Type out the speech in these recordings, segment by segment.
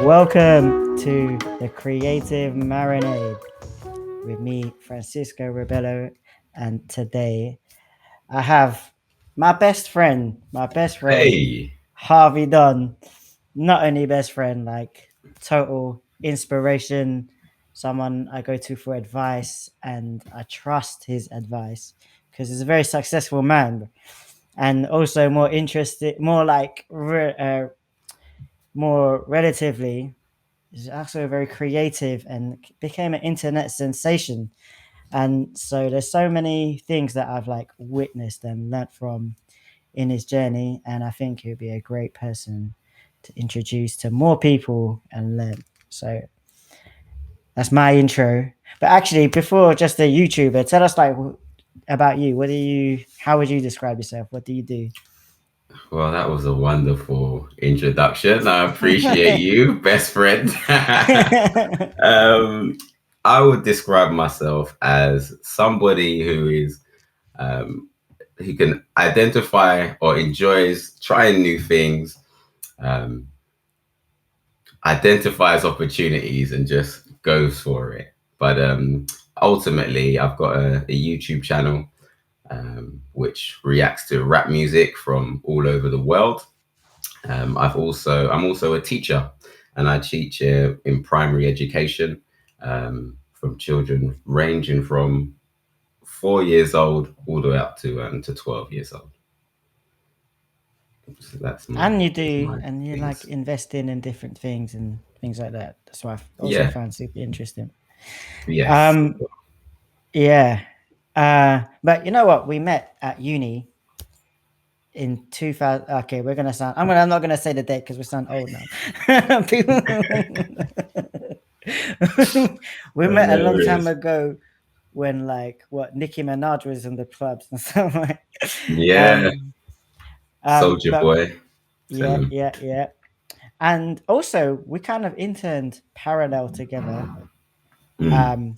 Welcome to the Creative Marinade with me, Francisco Rebello, and today I have my best friend, Hey, Harvey Don. Not only best friend, like total inspiration, someone I go to for advice, and I trust his advice because he's a very successful man, and also more interested, more relatively. He's also very creative and became an internet sensation. And so there's so many things that I've like witnessed and learnt from in his journey, and I think he'll be a great person to introduce to more people and learn. So that's my intro. But actually, before just a YouTuber, tell us about you. How would you describe yourself? What do you do? well, that was a wonderful introduction. I appreciate you, best friend. um, I would describe myself as somebody um, who can identify or enjoys trying new things, um, identifies opportunities, and just goes for it. But ultimately, I've got a YouTube channel which reacts to rap music from all over the world. I'm also a teacher, and I teach in primary education from children ranging from 4 years old all the way up to 12 years old. So And you that's do, my and you like things. investing in different things and things like that. That's what I also Yeah. found super interesting. Yes. Um, yeah. But you know what? We met at uni in 2000. Okay, I'm not gonna say the date because we sound old now. People, we met a long time Hilarious. ago when like what Nicki Minaj was in the clubs and stuff like. Yeah. Um, Soldier but Boy. Tell him. yeah. And also, we kind of interned parallel together. Mm. Um,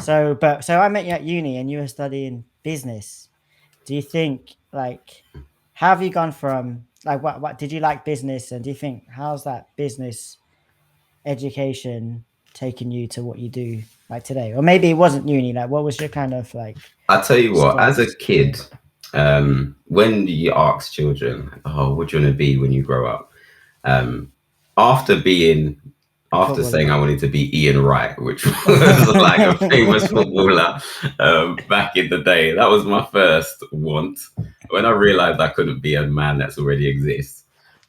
so I met you at uni, and you were studying business. Do you think like how have you gone from like what did you like business, and do you think how's that business education taken you to what you do like today, or maybe it wasn't uni? Like, what was your kind of like I tell you what, as a steps? kid, when you ask children, "Oh, what do you want to be when you grow up?" Um, after being A after saying footballer. I wanted to be Ian Wright, which was like a famous footballer back in the day, that was my first want. When I realized I couldn't be a man that's already exists,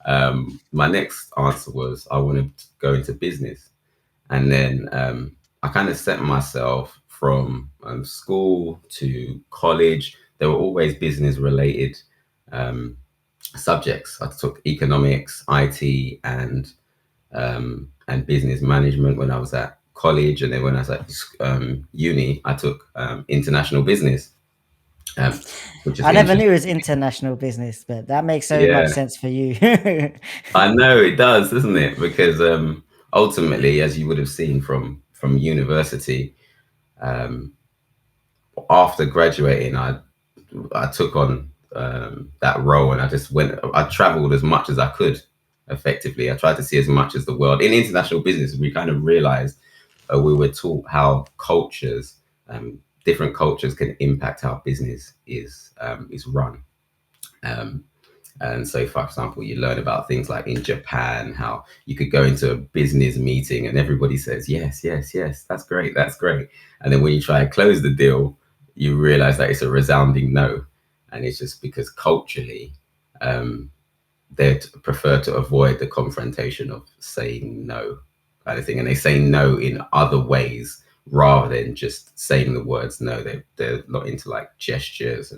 my next answer was I wanted to go into business. And then I kind of set myself from school to college. There were always business related um, subjects. I took economics, IT, and business management when I was at college, and then when I was at uni, I took international business, um, which is I never interesting. knew it was international business, but that makes so much Yeah, sense for you. I know it does, doesn't it? Because ultimately, as you would have seen from university, um, after graduating, I took on that role, and I just went. I traveled as much as I could. Effectively, I tried to see as much as the world. In international business, we kind of realized we were taught how different cultures can impact how business is run. Um, and so, for example, you learn about things like in Japan, how you could go into a business meeting and everybody says, yes, yes, yes, that's great, that's great. And then when you try and close the deal, you realize that it's a resounding no. And it's just because culturally, um, they'd prefer to avoid the confrontation of saying no, kind of thing. And they say no in other ways rather than just saying the words no. They're not into like gestures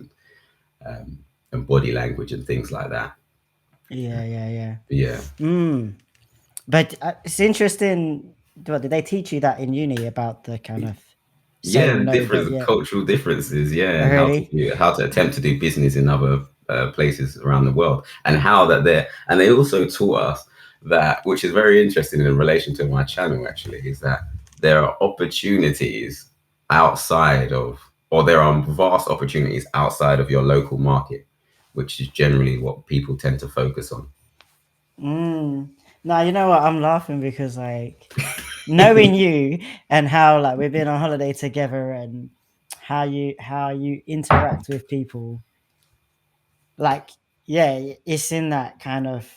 um, and body language and things like that. Yeah. Yeah. Mm. But it's interesting. What did they teach you that in uni about the kind of Yeah, saying the no? But difference, yeah, cultural differences, yeah, and really. how to attempt to do business in other places around the world, and how that and they also taught us that, which is very interesting in relation to my channel actually, is that there are opportunities outside of, or there are vast opportunities outside of your local market, which is generally what people tend to focus on. Mm. Now you know what? I'm laughing because like knowing you and how like we've been on holiday together and how you interact with people, like yeah, it's in that kind of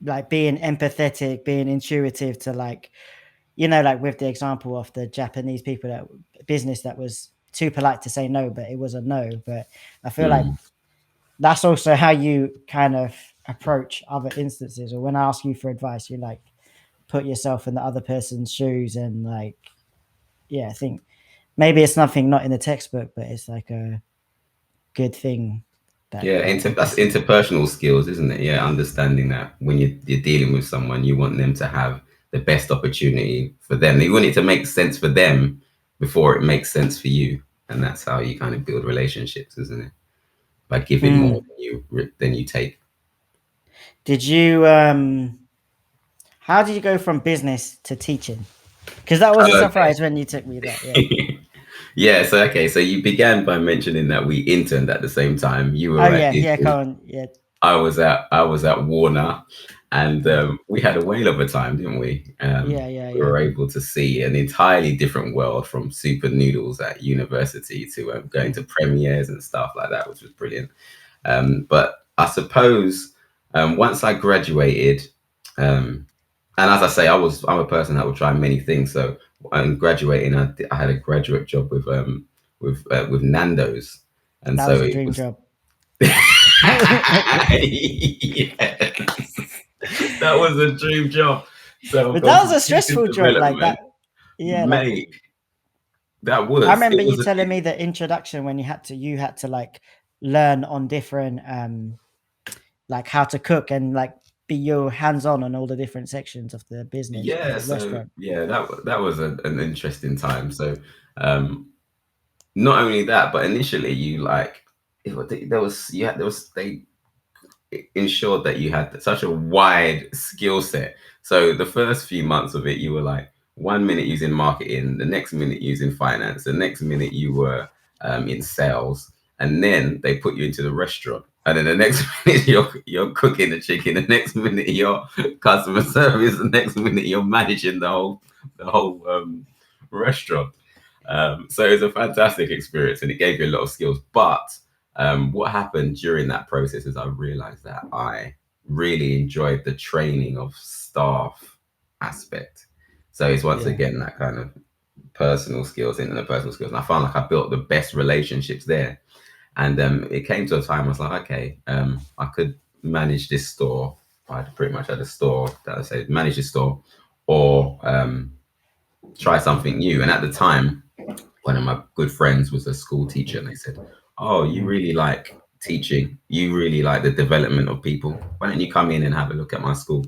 like being empathetic, being intuitive to like like with the example of the Japanese people that business that was too polite to say no, but it was a no. But I feel like Mm. that's also how you kind of approach other instances. Or when I ask you for advice, you like put yourself in the other person's shoes and like, yeah, I think maybe it's nothing not in the textbook, but it's like a good thing that Yeah, I that's guess. interpersonal skills, isn't it? Yeah, understanding that when you're dealing with someone, you want them to have the best opportunity for them. You want it to make sense for them before it makes sense for you, and that's how you kind of build relationships, isn't it? By giving more Mm. than you take. Did you how did you go from business to teaching? Because that was a Okay. surprise when you took me that. Yeah. Yeah. So okay. So you began by mentioning that we interned at the same time. You Oh were at yeah, yeah. Disney. Come on. Yeah, I was at Warner, and yeah, we had a whale of a time, didn't we? yeah, yeah, We yeah. were able to see an entirely different world from super noodles at university to going to Mm. premieres and stuff like that, which was brilliant. But I suppose once I graduated, um, and as I say, I'm a person that would try many things. So graduating, I had a graduate job with Nando's, and That so was a it dream was. job. Yes, that was a dream job. So I've But gone that was from a business stressful job, like development, that. Yeah, like mate. That I was remember it you was telling me the introduction when you had to like learn on different like how to cook and like be your hands on all the different sections of the business of yeah. the So restaurant. yeah, that was an interesting time. So um, not only that, but initially you like there was they ensured that you had such a wide skill set. So the first few months of it, you were like 1 minute using marketing, the next minute using finance, the next minute you were in sales, and then they put you into the restaurant. And then the next minute you're cooking the chicken, the next minute you're customer service, the next minute you're managing the whole restaurant. So it was a fantastic experience, and it gave you a lot of skills. But what happened during that process is I realized that I really enjoyed the training of staff aspect. So it's once Yeah. again that kind of personal skills, interpersonal skills. And I found like I built the best relationships there. And it came to a time I was like, okay, I could manage this store. I pretty much had a store that I said manage this store, or try something new. And at the time, one of my good friends was a school teacher, and they said, "Oh, you Mm. really like teaching. You really like the development of people. Why don't you come in and have a look at my school?"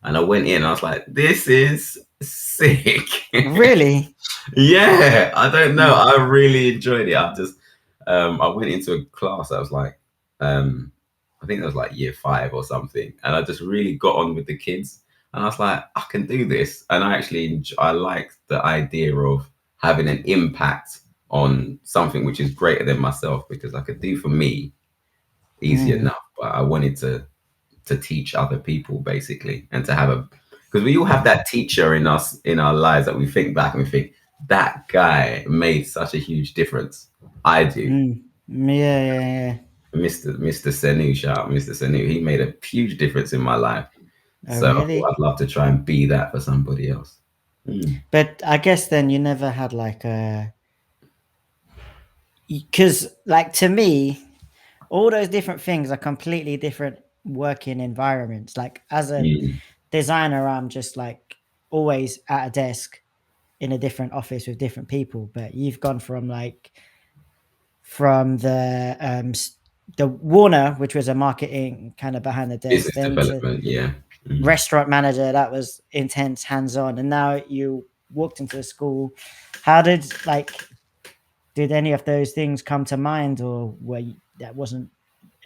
And I went in, and I was like, "This is sick." Really? Yeah, I don't know. Mm. I really enjoyed it. I went into a class. I was like, um, I think it was like year five or something, and I just really got on with the kids. And I was like, I can do this. And I liked the idea of having an impact on something which is greater than myself, because I could do for me easy Mm. enough, but I wanted to teach other people basically, and to have a because we all have that teacher in us in our lives that we think back and we think that guy made such a huge difference. I do. Mm. Yeah, yeah, yeah. Mr. Senu, shout out Mr. Senu. He made a huge difference in my life. Oh, So I thought really? I'd love to try and be that for somebody else. Mm. But I guess then you never had like a because like to me all those different things are completely different working environments. Like as a Mm. designer, I'm just like always at a desk in a different office with different people. But you've gone from like from the Warner, which was a marketing kind of behind the desk, Business then to development, yeah. Mm. restaurant manager that was intense, hands on, and now you walked into a school. How did any of those things come to mind, or that wasn't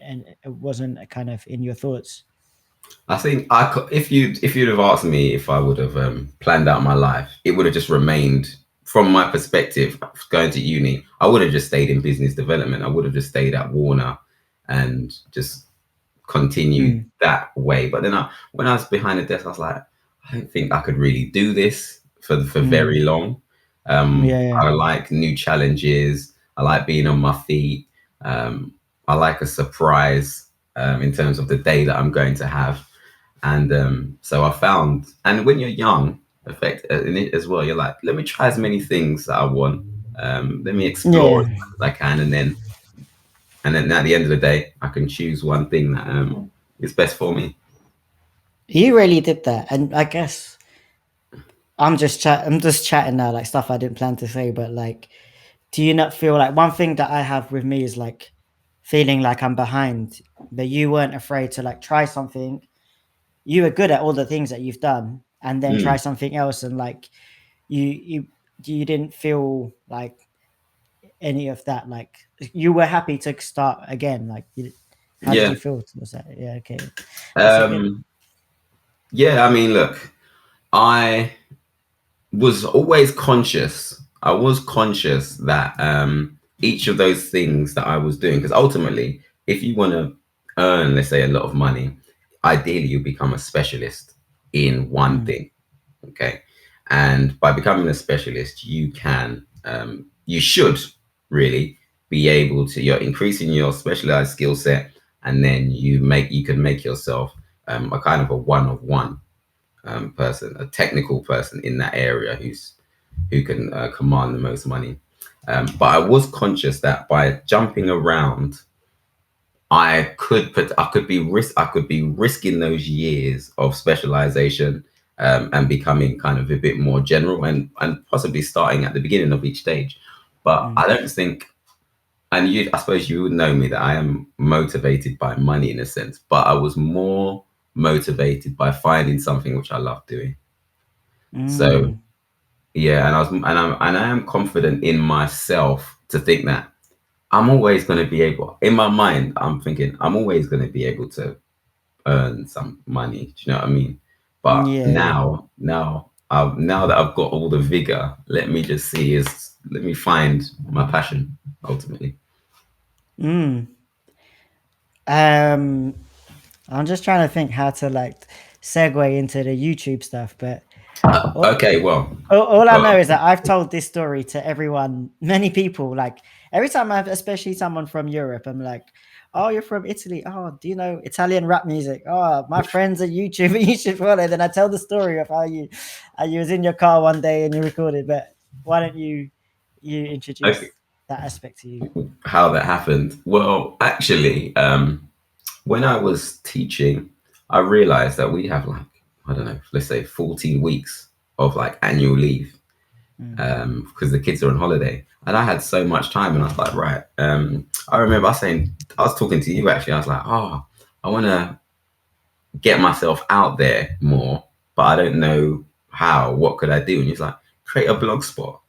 and it wasn't kind of in your thoughts? I think if you'd have asked me if I would have planned out my life, it would have just remained from my perspective going to uni. I would have just stayed in business development. I would have just stayed at Warner and just continue Mm. that way. But then when I was behind the desk, I was like, I don't think I could really do this for very Mm. long. Yeah, yeah. I like new challenges. I like being on my feet. Um, I like a surprise in terms of the day that I'm going to have. And so I found, and when you're young, effect in it as well, you're like, let me try as many things that I want. Let me explore as Yeah. much as I can, and then at the end of the day, I can choose one thing that is best for me. You really did that. And I guess I'm just chatting now, like stuff I didn't plan to say, but like, do you not feel like one thing that I have with me is like feeling like I'm behind, but you weren't afraid to like try something. You were good at all the things that you've done and then try Mm, something else, and like you you didn't feel like any of that, like you were happy to start again, like how did yeah. you feel towards that? Yeah, okay, that's a good. Um, yeah. I mean, look, I was always conscious. I was conscious that each of those things that I was doing, because ultimately, if you want to earn, let's say, a lot of money, ideally you become a specialist in one Mm, thing. Okay, and by becoming a specialist, you should really be able to. You're increasing your specialized skill set, and then you can make yourself a kind of a one of one person, a technical person in that area who can command the most money. But I was conscious that by jumping around, I could be risking those years of specialization and becoming kind of a bit more general and possibly starting at the beginning of each stage. But mm, I don't think, and I suppose you would know me that I am motivated by money in a sense, but I was more motivated by finding something which I love doing. So mm, yeah, and I am confident in myself to think that I'm always going to be able. In my mind, I'm thinking I'm always going to be able to earn some money. Do you know what I mean? But yeah, yeah. now that I've got all the vigor, let me find my passion ultimately. Mm. um I'm just trying to think how to like segue into the YouTube stuff, but all, Okay, well, all I know well, is that I've told this story to everyone, many people. Like every time I've, especially someone from Europe, I'm like, "Oh, you're from Italy. Oh, do you know Italian rap music? Oh, my friends are YouTuber. You should follow." Then I tell the story of how you was in your car one day and you recorded. But why don't you okay, introduce that aspect to you? how that happened? Well, actually, when I was teaching, I realized that we have like I don't know, let's say 14 weeks of like annual leave Mm, because the kids are on holiday. And I had so much time, and I was like, right. I remember I was talking to you actually. I was like, oh, I want to get myself out there more, but I don't know how. What could I do? And he's like, create a blog spot.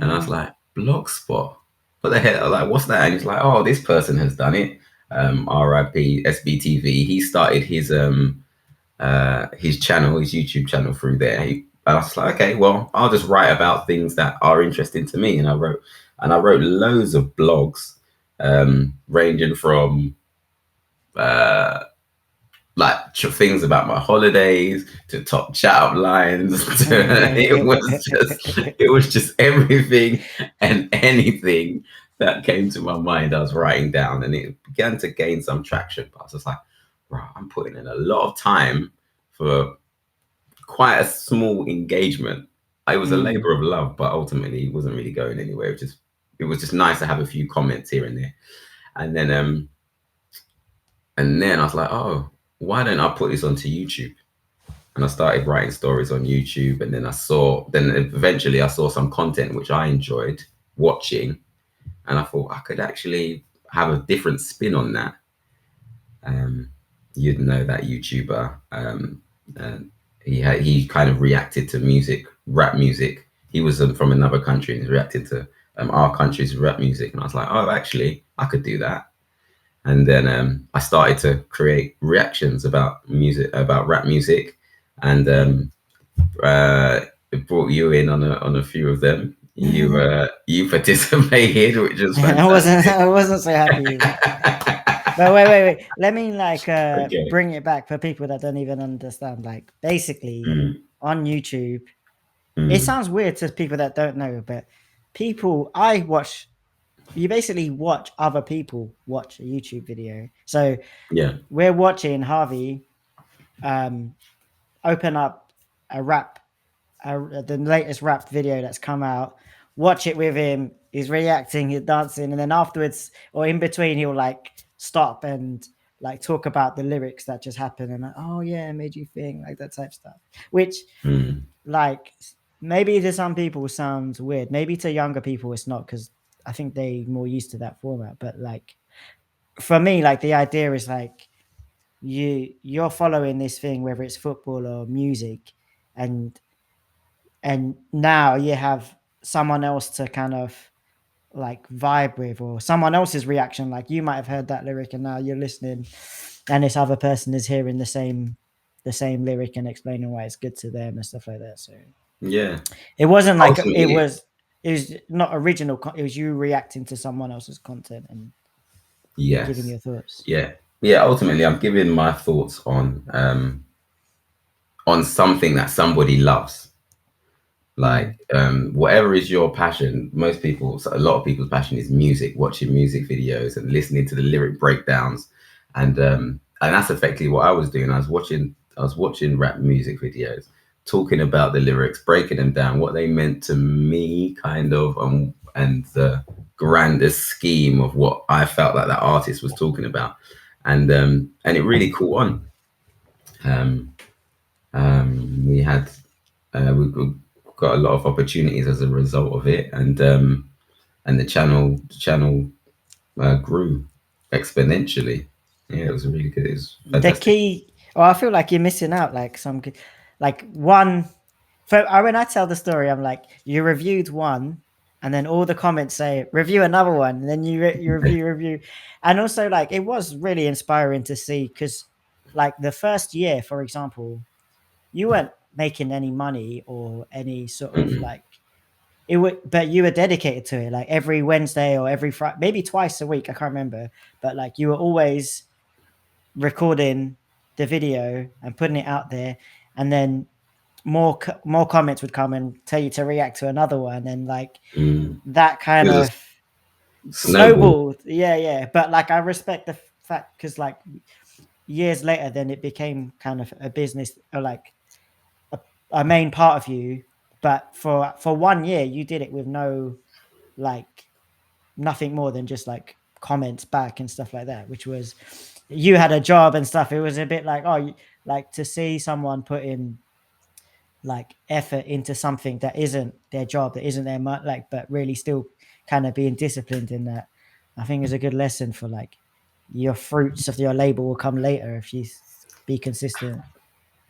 And I was mm, like, blog spot? What the hell? I was like, what's that? And he's like, oh, this person has done it. RIP SBTV. He started his channel, his YouTube channel through there. And I was like, okay, well, I'll just write about things that are interesting to me. And I wrote loads of blogs, ranging from uh, like things about my holidays to top chat up lines. It was just everything and anything that came to my mind. I was writing down, and it began to gain some traction. But I was just like, right, I'm putting in a lot of time for quite a small engagement. It was a mm, labor of love, but ultimately it wasn't really going anywhere. It was just nice to have a few comments here and there. And then I was like, oh, why don't I put this onto YouTube? And I started writing stories on YouTube. And then eventually I saw some content which I enjoyed watching. And I thought I could actually have a different spin on that. Um, you'd know that YouTuber. And he kind of reacted to music, rap music. He was from another country and he reacted to our country's rap music. And I was like, oh, actually, I could do that. And then I started to create reactions about music, about rap music, and it brought you in on a few of them. mm. You participated, which was I wasn't fantastic. I wasn't so happy with it. But wait. Let me like Okay. bring it back for people that don't even understand. Like basically Mm, on YouTube, it mm, sounds weird to people that don't know, but people I watch you basically watch other people watch a YouTube video. So yeah. we're watching Harvey um open up a rap the latest rap video that's come out, watch it with him. He's reacting, he's dancing, and then afterwards or in between, he'll like stop and like talk about the lyrics that just happened and like, oh yeah, it made you think like that type stuff. Which Mm, like maybe to some people sounds weird. Maybe to younger people it's not because I think they more used to that format. But like for me, like the idea is like you're following this thing, whether it's football or music, and now you have someone else to kind of like vibe with or someone else's reaction, like you might have heard that lyric and now you're listening and this other person is hearing the same lyric and explaining why it's good to them and stuff like that. So yeah. it wasn't like Ultimately, it was not original it was you reacting to someone else's content and giving yes. your thoughts. Yeah. Yeah. Ultimately, I'm giving my thoughts on something that somebody loves. Mm. Like whatever is your passion, most people, a lot of people's passion is music, watching music videos and listening to the lyric breakdowns, and that's effectively what I was doing. I was watching rap music videos, talking about the lyrics, breaking them down, what they meant to me, kind of, and the grander scheme of what I felt like that artist was talking about, and it really caught on. Um, we had we got a lot of opportunities as a result of it, and the channel grew exponentially. Yeah, it was really good. It was The fantastic. key, I feel like you're missing out like like one. When I tell the story, I'm like, you reviewed one, and then all the comments say review another one, and then you review, and also like it was really inspiring to see because like the first year, for example, you weren't making any money or any sort of Mm-mm. like it would, but you were dedicated to it, like every Wednesday or every Friday, maybe twice a week. I can't remember, but like you were always recording the video and putting it out there, and then more comments would come and tell you to react to another one, and like Mm. that It kind was of a snowball. snowballed. Yeah. But like I respect the fact because like years later, then it became kind of a business or like a, a main part of you. But for 1 year, you did it with no like nothing more than just like comments back and stuff like that, which was you had a job and stuff. It was a bit like, oh, like to see someone put in like effort into something that isn't their job, that isn't their like, but really still kind of being disciplined in that. I think is a good lesson for like your fruits of your labor will come later if you be consistent.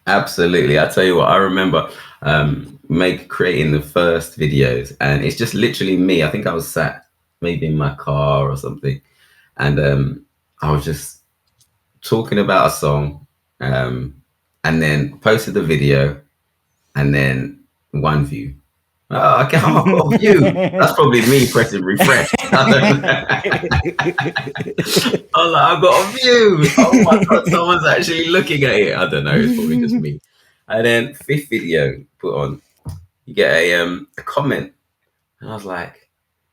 Absolutely. I tell you what, I remember make creating the first videos, and it's just literally me. I think I was sat maybe in my car or something, and I was just talking about a song, um, and then posted the video, and then one view. Oh, okay, oh, I've got a view. That's probably me pressing refresh. I don't know. I'm like, I've got a view. Oh my god, someone's actually looking at it. I don't know. It's probably just me. And then fifth video put on, you get a comment, and I was like,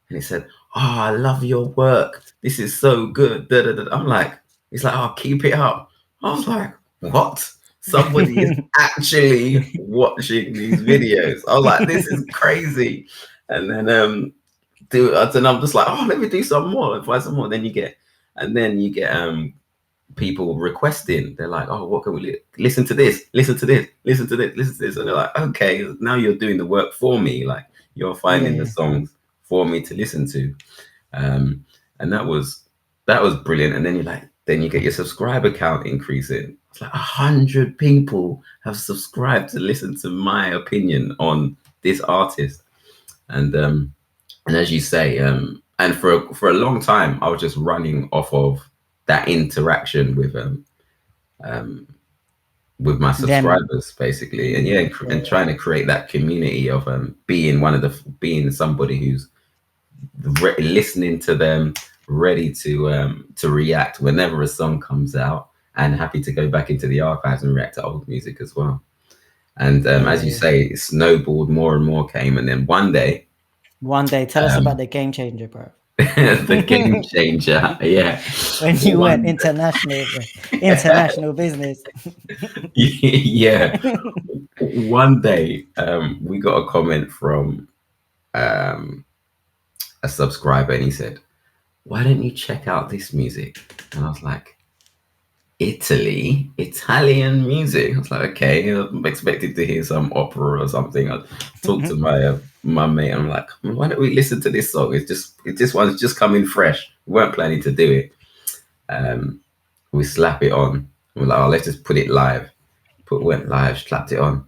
and it said, "Oh, I love your work. This is so good." Da, da, da. I'm like, it's like, "Oh, keep it up." I was like, "What? Somebody is actually watching these videos." I was like, "This is crazy." And then I'm just like, "Oh, let me do some more. Find some more." And then you get people requesting. They're like, "Oh, what can we listen to this? Listen to this. Listen to this. Listen to this." And they're like, "Okay, now you're doing the work for me. Like you're finding the Yeah. songs for me to listen to." Um, and that was brilliant. And then then you get your subscriber count increasing. It's like 100 people have subscribed to listen to my opinion on this artist. And as you say, and for a long time, I was just running off of that interaction um, with my Them. subscribers, basically, and yeah, and Yeah. trying to create that community of being somebody who's listening to them, ready to react whenever a song comes out, and happy to go back into the archives and react to old music as well. And Yeah, as yeah, you yeah. say, it snowballed, more and more came, and then one day, One day, tell us about um, the game changer, bro. the game changer, yeah, When you went one, international, bro. International business. yeah, one day, we got a comment from um, a subscriber, and he said, "Why don't you check out this music?" And I was like, Italy, Italian music. I was like, okay, I'm expected to hear some opera or something. I talked to my mate. I'm like, why don't we listen to this song? This one's just coming fresh. We weren't planning to do it. Um, we slap it on. We're like, oh, let's just put it live. Went live, slapped it on,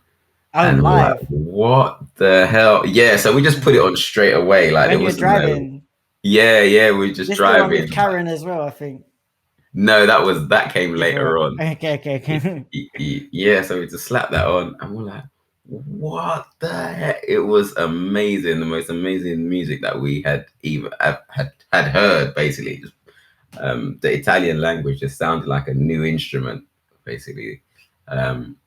Oh, and we're like, live. what the hell? Yeah, so we just put it on straight away. Like there When you're was no, driving. yeah, yeah, we just This is the one with driving. Karen as well, I think. No, that came later Different. on. Okay, okay, okay. Yeah, so we just slapped that on, and we're like, "What the heck?" It was amazing, the most amazing music that we had even had heard. Basically, just, the Italian language just sounded like a new instrument, basically,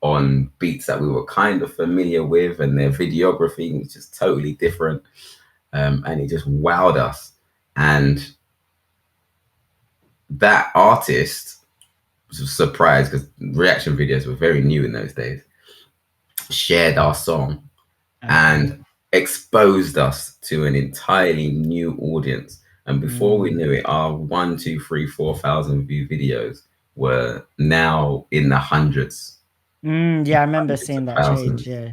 on beats that we were kind of familiar with, and their videography was just totally different, and it just wowed us. And that artist was surprised because reaction videos were very new in those days, shared our song Okay. and exposed us to an entirely new audience. And before we Mm. knew it, our 1, 2, 3, 4 thousand view videos were now in the hundreds, Yeah, I remember hundreds of seeing that change. thousands. Yeah.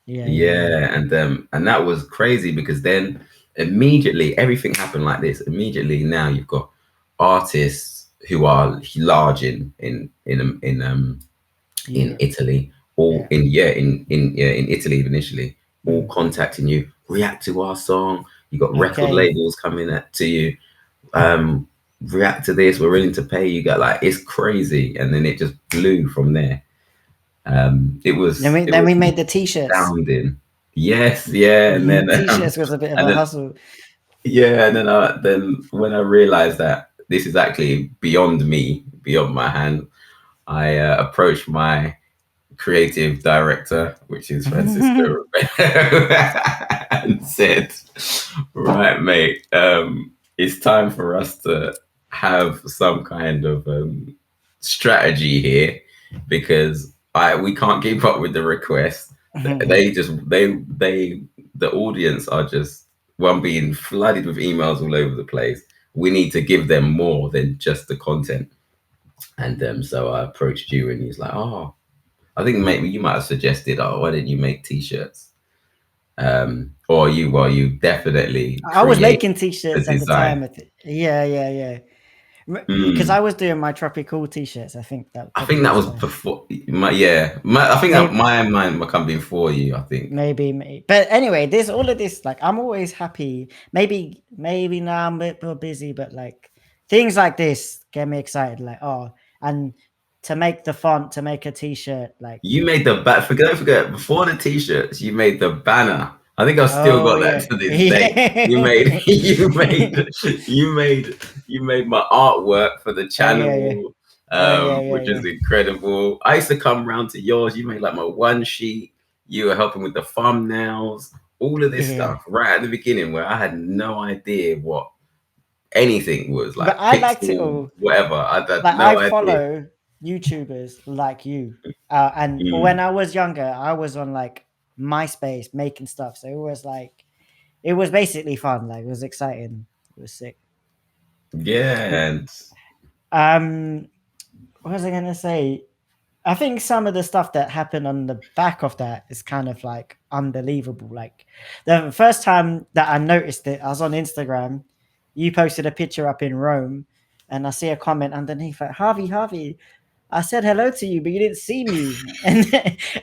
Yeah, yeah, yeah. Yeah, and that was crazy because then immediately everything happened like this. Immediately now you've got artists who are large in Europe. Italy, all Yeah. in Italy initially, all Mm. contacting you, react to our song. You got record Okay. labels coming to you, um, react to this. We're willing to pay. You got like it's crazy, and then it just blew from there. It Then was we it then was we made the t-shirts. astounding. Yes, yeah, and then T-shirts was a bit of and a then hustle. yeah, and then when I realized that this is actually beyond me, beyond my hand, I approached my creative director, which is Francisco, and said, "Right, mate, it's time for us to have some kind of strategy here because I we can't keep up with the requests. They just they the audience are just one being flooded with emails all over the place. We need to give them more than just the content." And so I approached you, and he's like, "Oh, I think maybe you might have suggested, oh, why didn't you make t-shirts? Or you definitely I was create making the t-shirts at the time. design. Yeah, yeah, yeah. Because I Mm. was doing my tropical t-shirts. I think that I probably think that was was the before I think that maybe, mine might come before you. I think maybe. But anyway, there's all of this. Like, I'm always happy. Maybe now I'm a bit more busy, but like things like this get me excited. Like, oh, and to make the font, to make a t-shirt, like, you made the don't forget before the t-shirts, you made the banner. I think I've still oh got that yeah, to this day. You made yeah, you made my artwork for the oh yeah, yeah, channel, oh yeah, yeah, which yeah. is incredible. I used to come round to yours. You made like my one sheet. You were helping with the thumbnails, all of this Yeah. stuff right at the beginning where I had no idea what anything was But like I liked it pixel, all. whatever. I had Like, I no idea. follow YouTubers like you. And when Mm. I was younger, I was on like MySpace making stuff. So it was basically fun. Like, it was exciting. It was sick. Yeah, and Um, what was I gonna say? I think some of the stuff that happened on the back of that is kind of like unbelievable. Like, the first time that I noticed it, I was on Instagram. You posted a picture up in Rome, and I see a comment underneath like, Harvey, I said hello to you, but you didn't see me.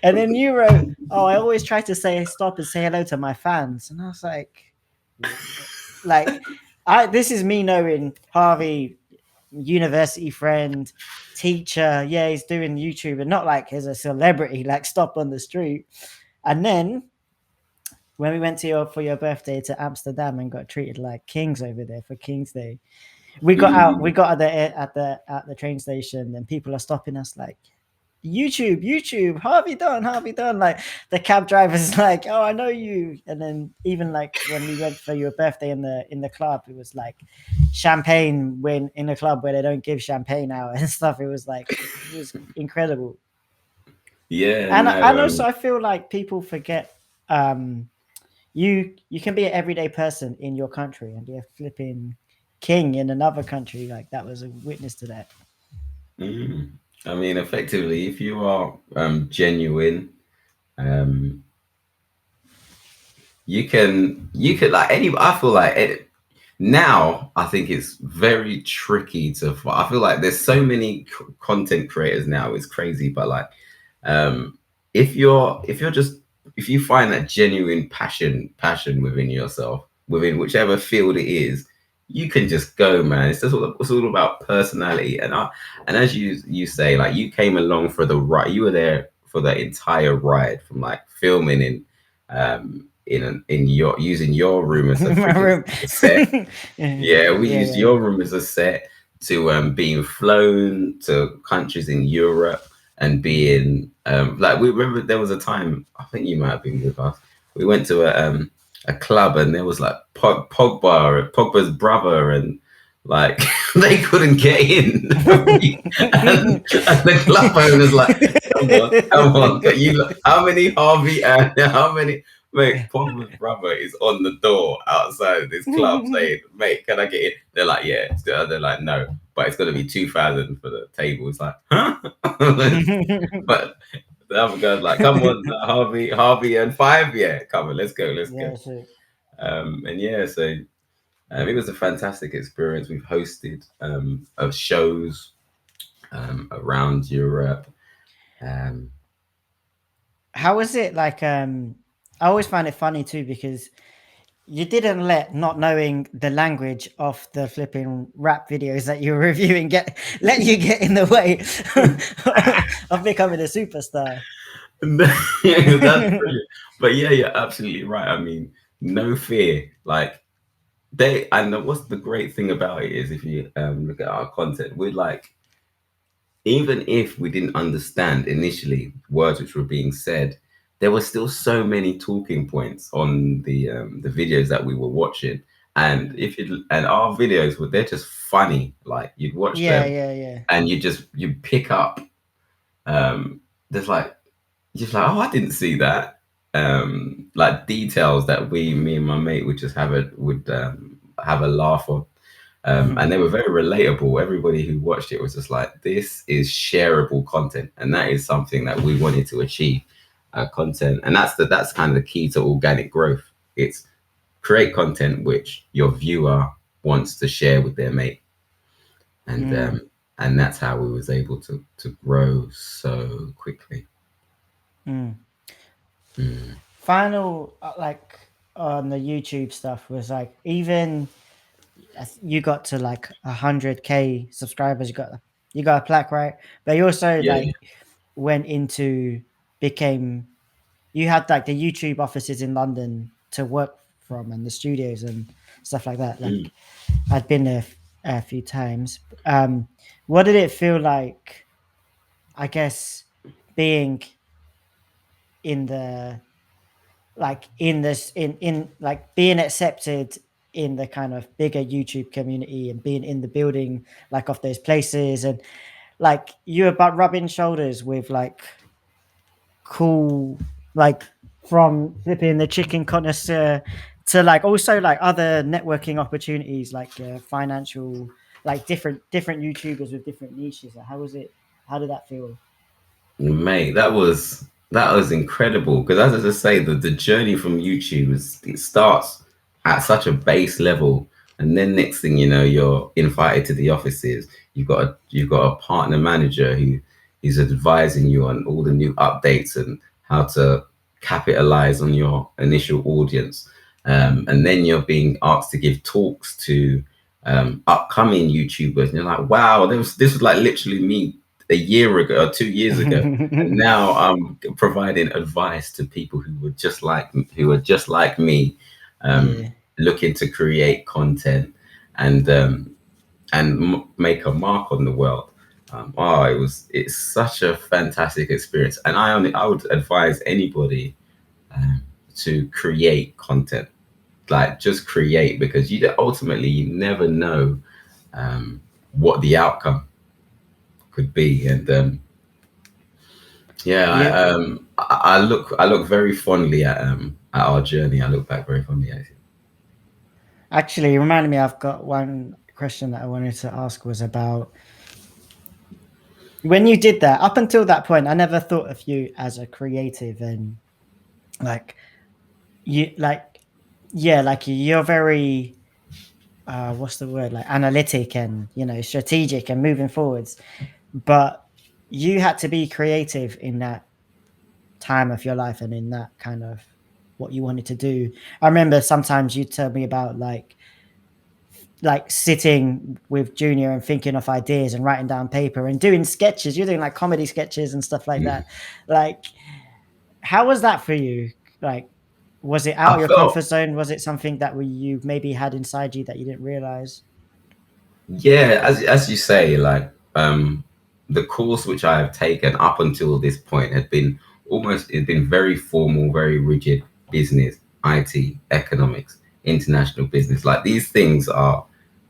And then you wrote, "Oh, I always try to say stop and say hello to my fans." And I was like, I this is me knowing Harvey, university friend, teacher. Yeah, he's doing YouTube, and not like he's a celebrity, like stop on the street. And then when we went to your for your birthday to Amsterdam and got treated like kings over there for King's Day, We got out. We Mm. got at the train station, and people are stopping us like, YouTube, Harvey Don. Like the cab driver's like, oh, I know you. And then even like when we went for your birthday in the club, it was like champagne when in a club where they don't give champagne out and stuff. It was incredible. Yeah, And no, also I feel like people forget um you can be an everyday person in your country and be a flipping king in another country. Like that was a witness to that. mm. I mean, effectively, if you are genuine, um, you can like any. I feel like now I think it's very tricky to. I feel like there's so many content creators now. It's crazy, but like, um, if you're just if you find that genuine passion within yourself, within whichever field it is, you can just go, man. It's all about personality, and as you say, like you came along for the ride. You were there for the entire ride, from like filming in your using your room as a My freaking room. set. Yeah, Yeah, we used yeah, your room as a set to being flown to countries in Europe and being like we remember there was a time I think you might have been with us. We went to a club and there was like Pogba's brother and like they couldn't get in and the club owner's like, come on, how many Harvey and how many Mate, Pogba's brother is on the door outside of this club saying, "Mate, can I get in?" They're like, "Yeah." They're like, "No, but it's gonna be 2,000 for the table." It's like, huh? But the other guy's like, "Come on, Harvey, and five, yeah, come on, let's go." Yeah, sure. And yeah, so it was a fantastic experience. We've hosted of shows around Europe. Um, How was it like I always find it funny too because you didn't let not knowing the language of the flipping rap videos that you were reviewing let you get in the way of becoming a superstar. That's brilliant. But yeah, you're absolutely right. I mean, no fear. Like what's the great thing about it is if you look at our content, we're like, even if we didn't understand initially words which were being said, there were still so many talking points on the videos that we were watching. And if you and our videos were they're just funny. Like you'd watch Yeah, them yeah, yeah. and you pick up there's like just like, oh, I didn't see that. Like details that me and my mate would just would have a laugh on. And they were very relatable. Everybody who watched it was just like, this is shareable content, and that is something that we wanted to achieve. Content, and that's kind of the key to organic growth. It's create content which your viewer wants to share with their mate, and Mm, that's how we was able to grow so quickly. mm. Mm. Final like on the YouTube stuff was like even you got to like 100K subscribers, you got a plaque, right? But you also Yeah. like went into became you had like the YouTube offices in London to work from and the studios and stuff like that. Mm. Like I'd been there a few times. What did it feel like? I guess being in the like in this in like being accepted in the kind of bigger YouTube community and being in the building like of those places and like you were but rubbing shoulders with like cool like from flipping the chicken connoisseur to like also like other networking opportunities like financial like different YouTubers with different niches. Like, how was it? How did that feel? Mate, that was incredible because as I say, the journey from YouTube is it starts at such a base level, and then next thing you know, you're invited to the offices. You've got a partner manager who is advising you on all the new updates and how to capitalize on your initial audience, and then you're being asked to give talks to upcoming YouTubers, and you're like, wow, this was like literally me a year ago or 2 years ago, and now I'm providing advice to people who are just like me, Yeah. looking to create content, and and make a mark on the world. It's such a fantastic experience, and I would advise anybody um, to create content, like just create, because you never know what the outcome could be. And yeah, Yeah. I look very fondly at our journey. I look back very fondly at it. Actually, you reminded me, I've got one question that I wanted to ask was about when you did that. Up until that point, I never thought of you as a creative and like you like yeah, like you're very what's the word, like analytic and strategic and moving forwards. But you had to be creative in that time of your life and in that kind of what you wanted to do. I remember sometimes you tell me about like sitting with Junior and thinking of ideas and writing down paper and doing sketches. You're doing like comedy sketches and stuff like Mm. that. Like, how was that for you? Like, was it out I of your felt, comfort zone? Was it something that you maybe had inside you that you didn't realize? yeah, as you say, like the course which I have taken up until this point had been it's been very formal, very rigid business, IT, economics, international business. Like these things are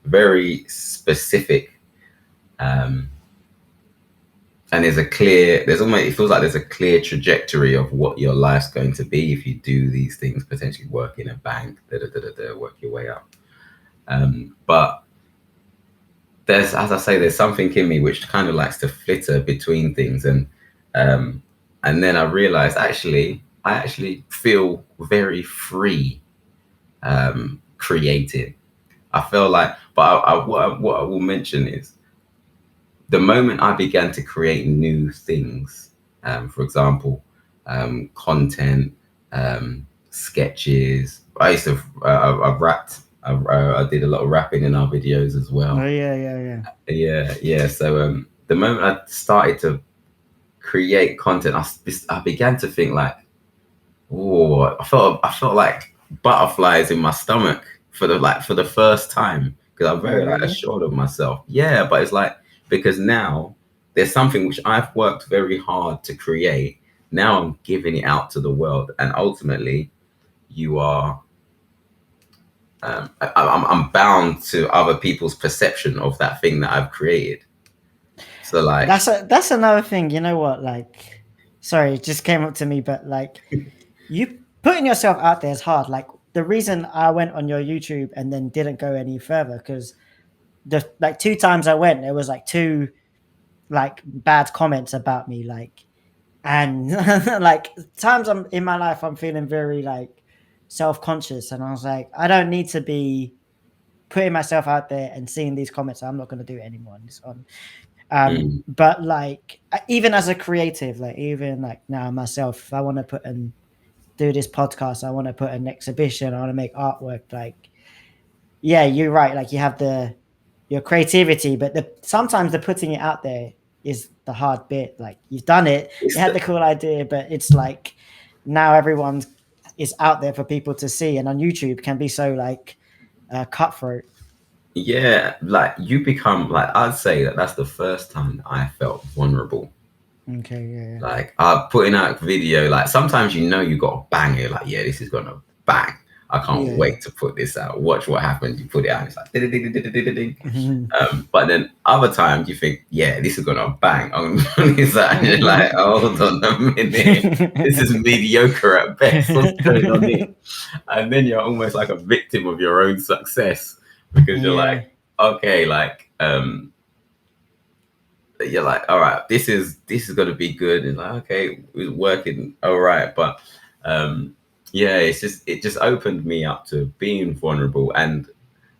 very specific, um, and it feels like there's a clear trajectory of what your life's going to be if you do these things. Potentially work in a bank, work your way up. But there's, as I say, there's something in me which kind of likes to flitter between things, um, and then I realized I actually feel very free creating. I feel like, but what I will mention is the moment I began to create new things, for example, content, sketches. I used to, I rapped. I did a lot of rapping in our videos as Oh well. yeah, yeah, yeah. Yeah, yeah. So the moment I started to create content, I began to think like, oh, I felt like butterflies in my stomach for the first time because I'm Oh very like really? assured of myself. Yeah, but it's like because now there's something which I've worked very hard to create. Now I'm giving it out to the world, and ultimately, you are. I'm bound to other people's perception of that thing that I've created. So like, That's another thing. You know what? Like, sorry, it just came up to me, but like, you putting yourself out there is hard. Like, the reason I went on your YouTube and then didn't go any further because the like two times I went, there was like two like bad comments about me, like, and like times I'm in my life, I'm feeling very like self conscious, and I was like, I don't need to be putting myself out there and seeing these comments. I'm not going to do it anymore on this on. mm, But like even as a creative, like even like now myself, if I want to put and do this podcast, I want to put an exhibition, I want to make artwork, like yeah, you're right. Like you have your creativity, but sometimes the putting it out there is the hard bit. Like you've done it, you it's had the cool idea, but it's like now everyone's is out there for people to see, and on YouTube can be so like cutthroat. yeah, like you become like I'd say that that's the first time that I felt vulnerable. Okay, yeah, Like putting out video, like sometimes you got to bang it, like yeah, this is gonna bang. I can't yeah, yeah, wait to put this out. Watch what happens. You put it out, and it's like ding, ding, ding, ding, ding, ding, ding. yeah. But then other times you think, yeah, this is gonna bang. I'm gonna put this out, and you're like, hold on a minute, this is mediocre at best. What's going on here? And then you're almost like a victim of your own success because you're Yeah. like, okay, like you're like, all right, this is gonna be good. And like, okay, it's working all right. But yeah, it just opened me up to being vulnerable, and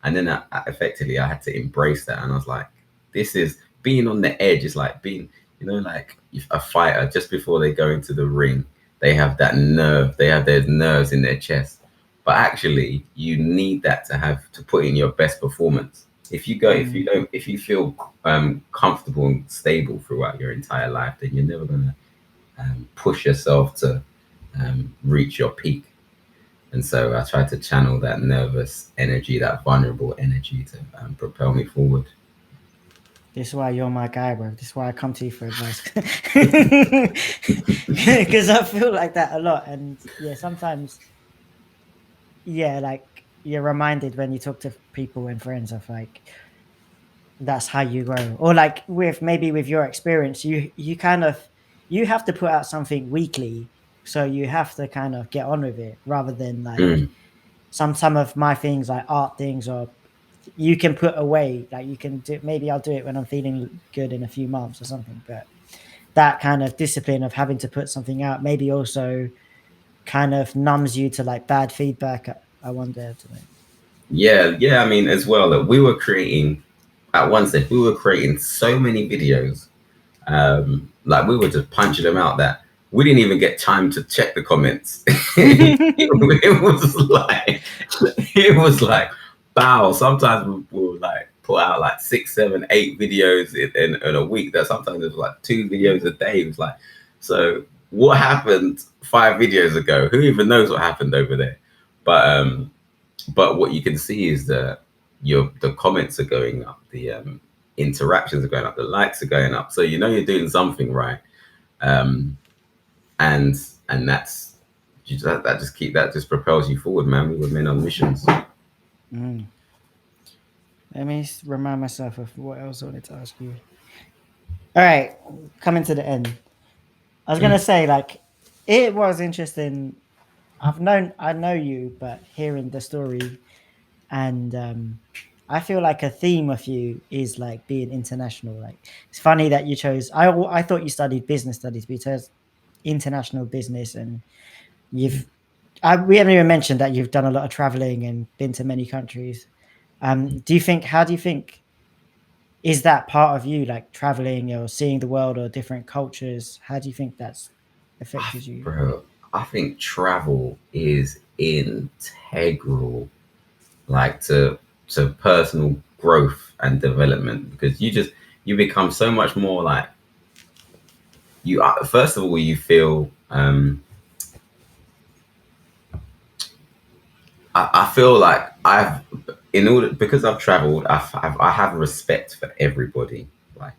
then effectively I had to embrace that, and I was like, this is being on the edge. Is like being, like if a fighter just before they go into the ring, they have that nerve, they have their nerves in their chest. But actually, you need that to put in your best performance. Mm. If you feel comfortable and stable throughout your entire life, then you're never gonna push yourself to reach your peak. And so I tried to channel that nervous energy, that vulnerable energy to propel me forward. This is why you're my guy, bro. This is why I come to you for advice. Because I feel like that a lot. And yeah, sometimes, yeah, like you're reminded when you talk to people and friends of like, that's how you grow. Or like with maybe with your experience, you kind of you have to put out something weekly. So you have to kind of get on with it rather than like Mm. some of my things like art things or you can put away like you can do maybe I'll do it when I'm feeling good in a few months or something, but that kind of discipline of having to put something out maybe also kind of numbs you to like bad feedback. I wonder to know. Yeah, yeah. I mean, as well, that we were creating at one stage, we were creating so many videos, like we were just punching them out that we didn't even get time to check the comments. It was like, it was like, wow. Sometimes we would like put out like 6, 7, 8 videos in a week. That sometimes it was like 2 videos a day. It was like, so what happened 5 videos ago? Who even knows what happened over there? But what you can see is that the comments are going up, the interactions are going up, the likes are going up. So you know you're doing something right, um, and that's that just propels you forward, man. We were men on missions. Mm. Let me remind myself of what else I wanted to ask you. All right, coming to the end. I was gonna Mm. say like it was interesting. I know you, but hearing the story and I feel like a theme of you is like being international. Like it's funny that you chose. I thought you studied business studies, but you chose international business, and you've. We haven't even mentioned that you've done a lot of traveling and been to many countries. Do you think? How do you think? Is that part of you, like traveling or seeing the world or different cultures? How do you think that's affected you? Bro, I think travel is integral, like to personal growth and development, because you become so much more like you are. First of all, you feel I feel like I've in order because I've traveled, I have respect for everybody. Like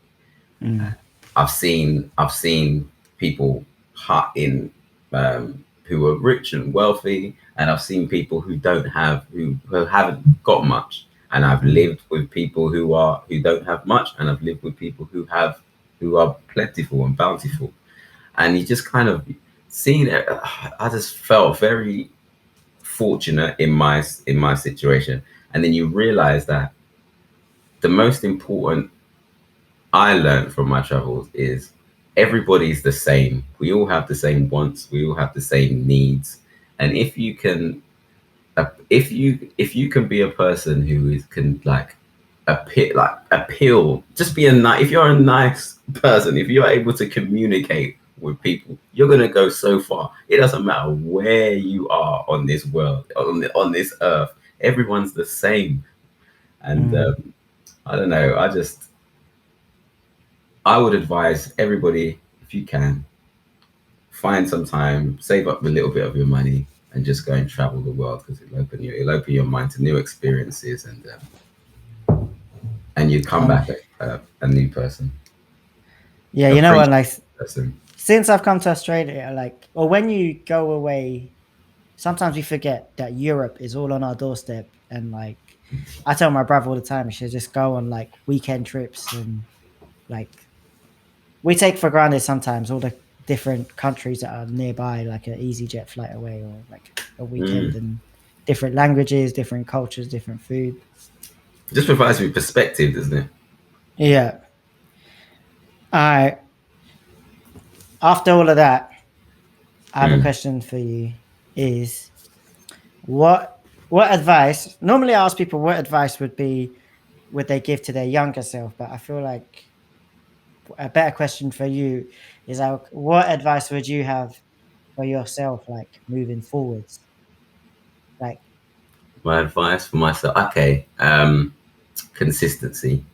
Mm, I've seen people in who are rich and wealthy, and I've seen people who don't have who haven't got much, and I've mm, lived with people who don't have much, and I've lived with people who are plentiful and bountiful, and you just kind of seeing it. I just felt very fortunate in my situation, and then you realize that the most important I learned from my travels is everybody's the same. We all have the same wants. We all have the same needs. And if you can be a person who is can appeal, just be a nice. If you're a nice person, if you're able to communicate with people, you're gonna go so far. It doesn't matter where you are on this world, on this earth. Everyone's the same. And mm. I don't know. I would advise everybody, if you can, find some time, save up a little bit of your money, and just go and travel the world, because it'll open your mind to new experiences, and you come Um, back a new person, yeah, you know what? appreciate Like the person. since I've come to Australia, like, or when you go away, sometimes we forget that Europe is all on our doorstep. And like, I tell my brother all the time, he should just go on like weekend trips and like, we take for granted sometimes all the different countries that are nearby, like an easy jet flight away or like a weekend Mm. and different languages, different cultures, different food. Just provides me perspective, doesn't it? Yeah. All right. After all of that, I have a Mm. question for you. Is what advice? Normally, I ask people what advice would they give to their younger self, but I feel like a better question for you is what advice would you have for yourself, like moving forwards? Like, My advice for myself, okay, consistency.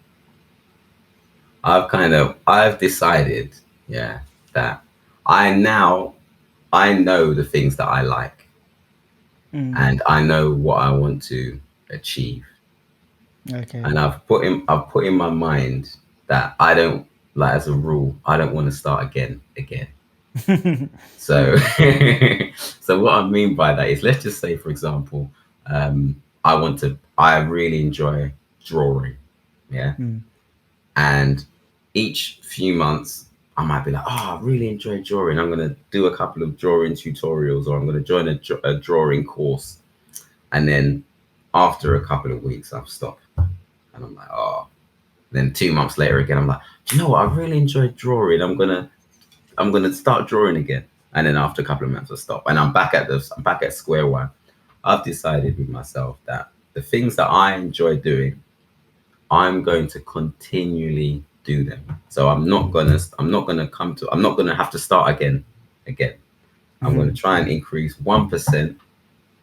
I've decided, yeah, that I I know the things that I like, mm, and I know what I want to achieve. okay, And I've put in my mind that I don't like as a rule. I don't want to start again. So, so what I mean by that is, let's just say, for example, I really enjoy drawing, yeah, Mm. and each few months I might be like, oh, I really enjoy drawing. I'm gonna do a couple of drawing tutorials, or I'm gonna join a drawing course, and then after a couple of weeks, I've stopped, and I'm like, oh. Then 2 months later again, I'm like, do you know what? I really enjoy drawing. I'm gonna start drawing again. And then after a couple of months, I stop, and I'm back at square one. I've decided with myself that the things that I enjoy doing, I'm going to continually do them. So I'm not gonna have to start again. I'm going to try and increase 1%,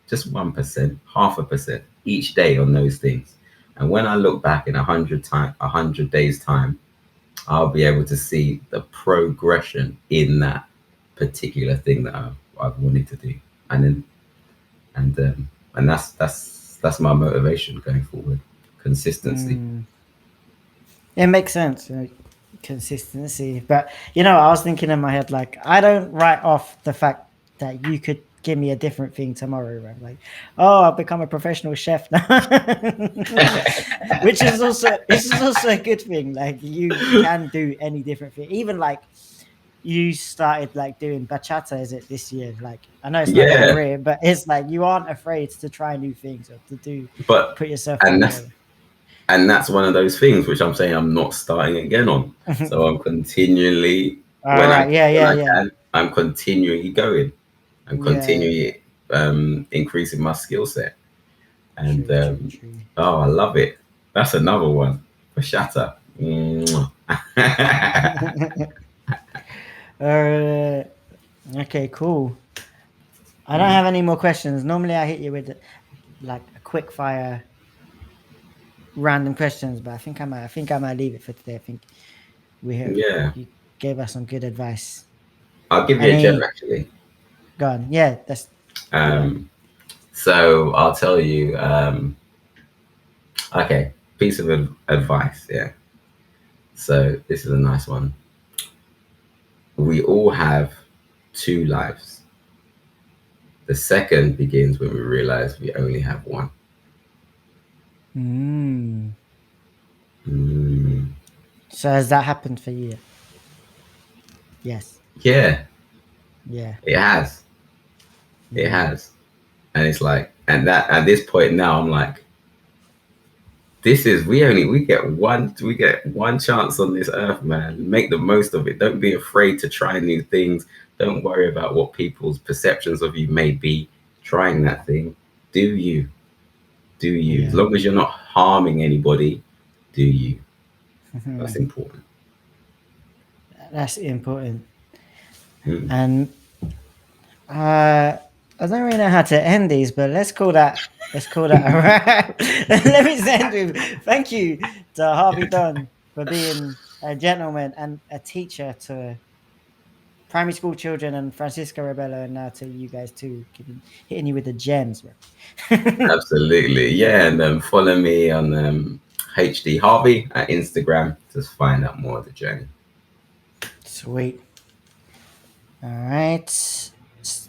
just 1%, half a percent each day on those things. And when I look back in 100 days time, I'll be able to see the progression in that particular thing that I've wanted to do, and then and that's my motivation going forward. Consistency. Mm. It makes sense. Consistency. But I was thinking in my head, like, I don't write off the fact that you could give me a different thing tomorrow, right? Like, oh, I'll become a professional chef now. Which is also a good thing. Like, you can do any different thing. Even like you started like doing bachata, is it this year? Like, I know it's not a Yeah, career, but it's like you aren't afraid to try new things or to but put yourself out and there. that's one of those things which I'm saying I'm not starting again on. So I'm continually, All right. Yeah. when Yeah. I Yeah. can, I'm continually going. I'm Yeah. continually increasing my skill set, and True. True. True. oh, I love it. That's another one for shatter. uh, okay. Cool. I don't have any more questions. Normally, I hit you with like a quick fire, random questions, but I think I might leave it for today. I think Yeah, you gave us some good advice. I'll give you a gem Any actually. Go on. Yeah. Let's do that. Um, so I'll tell you. Okay, piece of advice. Yeah. So this is a nice one. We all have two lives. The second begins when we realize we only have one. Mm. Mm, So has that happened for you? Yes. yeah, Yeah. it has. It Yeah. has. And it's like, and that at this point now, I'm like, this is we get one chance on this earth, man. Make the most of it. Don't be afraid to try new things. Don't worry about what people's perceptions of you may be. Trying that thing, do you? Do you? As Yeah. long as you're not harming anybody, do you? That's important. That's important. Mm. And I don't really know how to end these, but let's call that a wrap. Let me send you. Thank you to Harvey Don for being a gentleman and a teacher to primary school children and Francisco Rebello, and now to you guys too, hitting you with the gems, bro. Absolutely, yeah. And follow me on HD Harvey at Instagram to find out more of the journey. Sweet. All right.